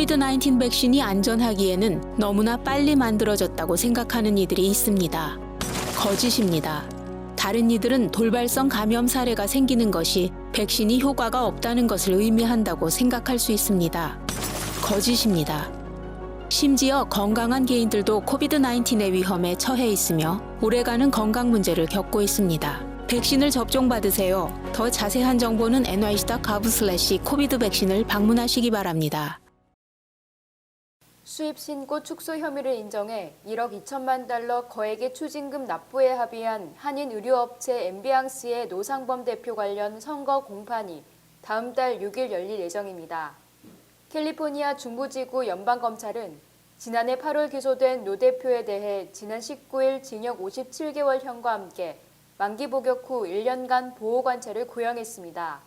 코비드-19 백신이 안전하기에는 너무나 빨리 만들어졌다고 생각하는 이들이 있습니다. 거짓입니다. 다른 이들은 돌발성 감염 사례가 생기는 것이 백신이 효과가 없다는 것을 의미한다고 생각할 수 있습니다. 거짓입니다. 심지어 건강한 개인들도 코비드-19의 위험에 처해 있으며 오래가는 건강 문제를 겪고 있습니다. 백신을 접종받으세요. 더 자세한 정보는 nyc.gov/covid 백신을 방문하시기 바랍니다. 수입 신고 축소 혐의를 인정해 1억 2천만 달러 거액의 추징금 납부에 합의한 한인 의료업체 엠비앙스의 노상범 대표 관련 선거 공판이 다음 달 6일 열릴 예정입니다. 캘리포니아 중부지구 연방검찰은 지난해 8월 기소된 노 대표에 대해 지난 19일 징역 57개월형과 함께 만기 복역 후 1년간 보호관찰을 구형했습니다.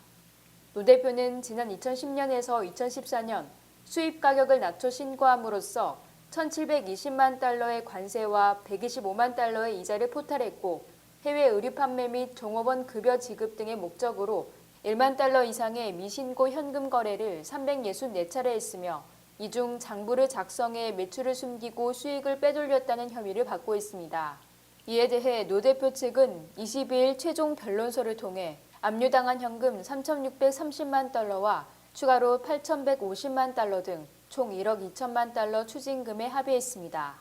노 대표는 지난 2010년에서 2014년 수입 가격을 낮춰 신고함으로써 1,720만 달러의 관세와 125만 달러의 이자를 포탈했고 해외 의류 판매 및 종업원 급여 지급 등의 목적으로 1만 달러 이상의 미신고 현금 거래를 364차례 했으며 이 중 장부를 작성해 매출을 숨기고 수익을 빼돌렸다는 혐의를 받고 있습니다. 이에 대해 노 대표 측은 22일 최종 변론서를 통해 압류당한 현금 3,630만 달러와 추가로 8,150만 달러 등 총 1억 2천만 달러 추징금에 합의했습니다.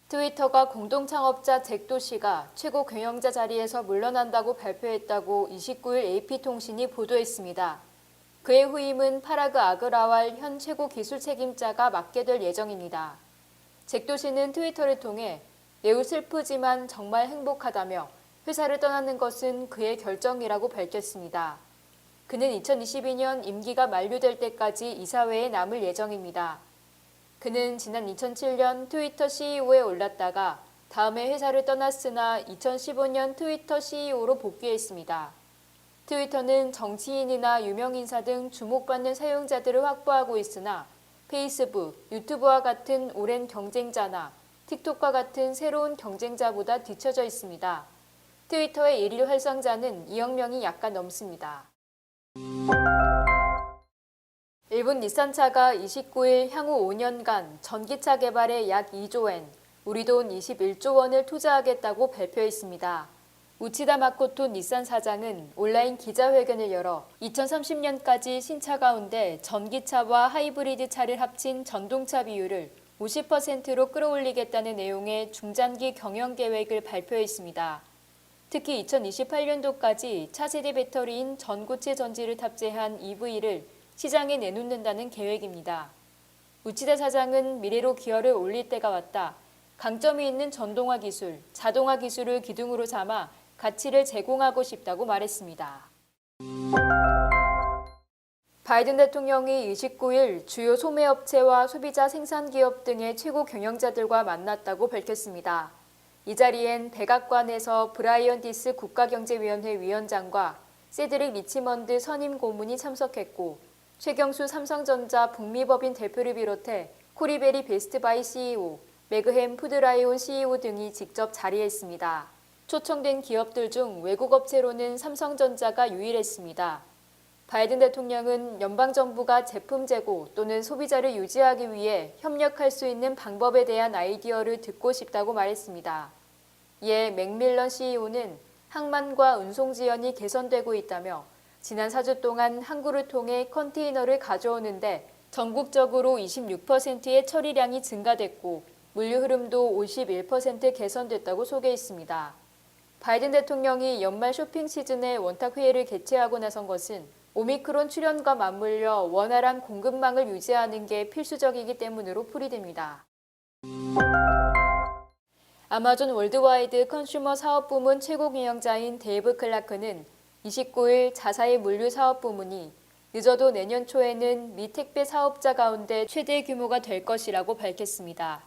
트위터가 공동 창업자 잭 도시가 최고 경영자 자리에서 물러난다고 발표했다고 29일 AP통신이 보도했습니다. 그의 후임은 파라그 아그라왈 현 최고 기술 책임자가 맡게 될 예정입니다. 잭 도시는 트위터를 통해 매우 슬프지만 정말 행복하다며 회사를 떠나는 것은 그의 결정이라고 밝혔습니다. 그는 2022년 임기가 만료될 때까지 이사회에 남을 예정입니다. 그는 지난 2007년 트위터 CEO에 올랐다가 다음해 회사를 떠났으나 2015년 트위터 CEO로 복귀했습니다. 트위터는 정치인이나 유명인사 등 주목받는 사용자들을 확보하고 있으나 페이스북, 유튜브와 같은 오랜 경쟁자나 틱톡과 같은 새로운 경쟁자보다 뒤처져 있습니다. 트위터의 일일 활성자는 2억 명이 약간 넘습니다. 일본 닛산차가 29일 향후 5년간 전기차 개발에 약 2조 엔, 우리 돈 21조 원을 투자하겠다고 발표했습니다. 우치다 마코토 닛산 사장은 온라인 기자회견을 열어 2030년까지 신차 가운데 전기차와 하이브리드 차를 합친 전동차 비율을 50%로 끌어올리겠다는 내용의 중장기 경영 계획을 발표했습니다. 특히 2028년도까지 차세대 배터리인 전고체 전지를 탑재한 EV를 시장에 내놓는다는 계획입니다. 우치다 사장은 미래로 기여를 올릴 때가 왔다. 강점이 있는 전동화 기술, 자동화 기술을 기둥으로 삼아 가치를 제공하고 싶다고 말했습니다. 바이든 대통령이 29일 주요 소매업체와 소비자 생산기업 등의 최고 경영자들과 만났다고 밝혔습니다. 이 자리엔 백악관에서 브라이언 디스 국가경제위원회 위원장과 세드릭 리치먼드 선임 고문이 참석했고 최경수 삼성전자 북미법인 대표를 비롯해 코리베리 베스트바이 CEO, 매그햄 푸드라이온 CEO 등이 직접 자리했습니다. 초청된 기업들 중 외국 업체로는 삼성전자가 유일했습니다. 바이든 대통령은 연방정부가 제품 재고 또는 소비자를 유지하기 위해 협력할 수 있는 방법에 대한 아이디어를 듣고 싶다고 말했습니다. 이에 맥밀런 CEO는 항만과 운송 지연이 개선되고 있다며 지난 4주 동안 항구를 통해 컨테이너를 가져오는데 전국적으로 26%의 처리량이 증가됐고 물류 흐름도 51% 개선됐다고 소개했습니다. 바이든 대통령이 연말 쇼핑 시즌에 원탁회의를 개최하고 나선 것은 오미크론 출현과 맞물려 원활한 공급망을 유지하는 게 필수적이기 때문으로 풀이됩니다. 아마존 월드와이드 컨슈머 사업부문 최고 경영자인 데이브 클라크는 29일 자사의 물류 사업부문이 늦어도 내년 초에는 미 택배 사업자 가운데 최대 규모가 될 것이라고 밝혔습니다.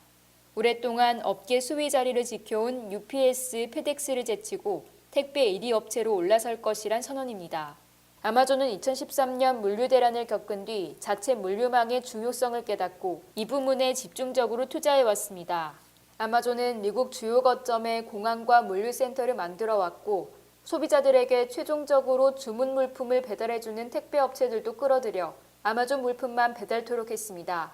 오랫동안 업계 수위 자리를 지켜온 UPS, 페덱스를 제치고 택배 1위 업체로 올라설 것이란 선언입니다. 아마존은 2013년 물류 대란을 겪은 뒤 자체 물류망의 중요성을 깨닫고 이 부문에 집중적으로 투자해왔습니다. 아마존은 미국 주요 거점에 공항과 물류센터를 만들어왔고 소비자들에게 최종적으로 주문 물품을 배달해주는 택배 업체들도 끌어들여 아마존 물품만 배달토록 했습니다.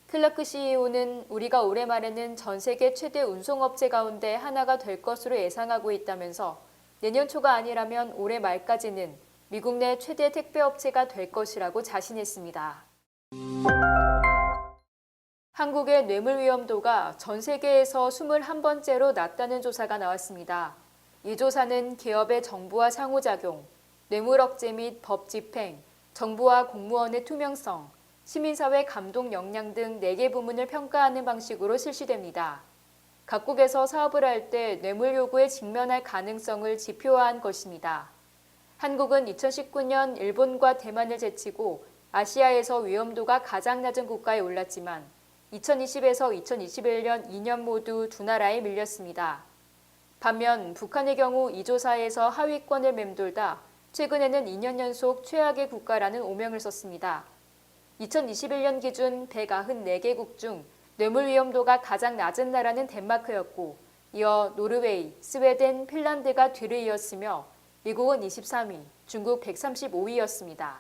클라크 CEO는 우리가 올해 말에는 전 세계 최대 운송업체 가운데 하나가 될 것으로 예상하고 있다면서 내년 초가 아니라면 올해 말까지는 미국 내 최대 택배업체가 될 것이라고 자신했습니다. 한국의 뇌물 위험도가 전 세계에서 21번째로 낮다는 조사가 나왔습니다. 이 조사는 기업의 정부와 상호작용, 뇌물 억제 및 법 집행, 정부와 공무원의 투명성, 시민사회 감독 역량 등 4개 부문을 평가하는 방식으로 실시됩니다. 각국에서 사업을 할 때 뇌물 요구에 직면할 가능성을 지표화한 것입니다. 한국은 2019년 일본과 대만을 제치고 아시아에서 위험도가 가장 낮은 국가에 올랐지만 2020에서 2021년 2년 모두 두 나라에 밀렸습니다. 반면 북한의 경우 이 조사에서 하위권을 맴돌다 최근에는 2년 연속 최악의 국가라는 오명을 썼습니다. 2021년 기준 194개국 중 뇌물 위험도가 가장 낮은 나라는 덴마크였고 이어 노르웨이, 스웨덴, 핀란드가 뒤를 이었으며 미국은 23위, 중국 135위였습니다.